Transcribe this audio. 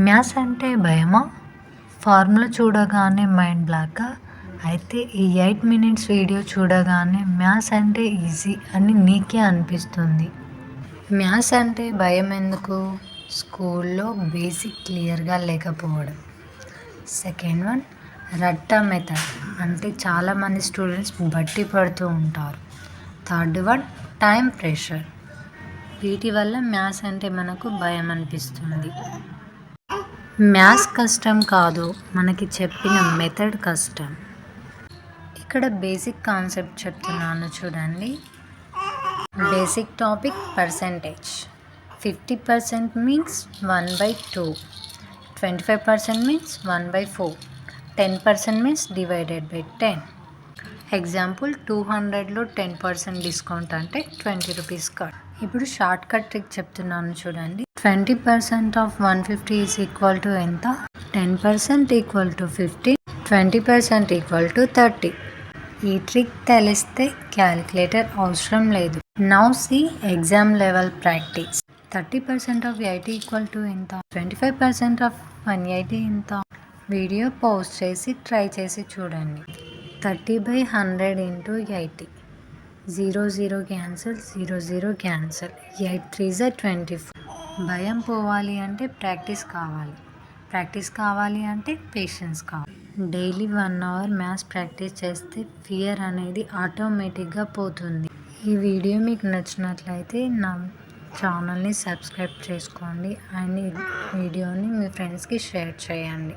Maths అంటే భయమా? Formula చూడగానే మైండ్ బ్లాకా? అయితే ఈ 8 మినిట్స్ వీడియో చూడగానే మ్యాథ్స్ అంటే ఈజీ అని నీకే అనిపిస్తుంది. మ్యాథ్స్ అంటే భయం ఎందుకు? స్కూల్లో బేసిక్ క్లియర్గా లేకపోవడం. సెకండ్ వన్, రట్టా మెథడ్ అంటే చాలామంది స్టూడెంట్స్ బట్టి పడుతూ ఉంటారు. Third one, time pressure. వీటి వల్ల మ్యాథ్స్ అంటే మనకు భయం అనిపిస్తుంది. మ్యాథ్స్ కష్టం కాదు, మనకి చెప్పిన మెథడ్ కష్టం. ఇక్కడ బేసిక్ కాన్సెప్ట్ చెప్తున్నాను చూడండి. Basic topic percentage. 50% means 1/2, 25% means 1/4, 10% means divided by 10. Example 200లో 10% డిస్కౌంట్ అంటే 20 రూపీస్ కట్. ఇప్పుడు షార్ట్ కట్ ట్రిక్ చెప్తున్నాను చూడండి. 20% ఆఫ్ 150 ఈజ్ ఈక్వల్ టు ఎంత? 10% ఈక్వల్ టు 50, 20% ఈక్వల్ టు 30. ఈ ట్రిక్ తెలిస్తే క్యాలిక్యులేటర్ అవసరం లేదు. Now see exam level practice. 30% of 80 equal to ఎంత? 25% ఆఫ్ 180 ఎంత? వీడియో పాజ్ చేసి ట్రై చేసి చూడండి. 30/100 ఇంటూ 80. 0 cancel, 0 cancel. 8 3s 24. భయం పోవాలి అంటే ప్రాక్టీస్ కావాలి. ప్రాక్టీస్ కావాలి అంటే పేషెన్స్ కావాలి. డైలీ 1 అవర్ మ్యాథ్స్ ప్రాక్టీస్ చేస్తే ఫియర్ అనేది ఆటోమేటిక్గా పోతుంది. ఈ వీడియో మీకు నచ్చినట్లయితే నా ఛానల్ని సబ్స్క్రైబ్ చేసుకోండి అండ్ ఈ వీడియోని మీ ఫ్రెండ్స్కి షేర్ చేయండి.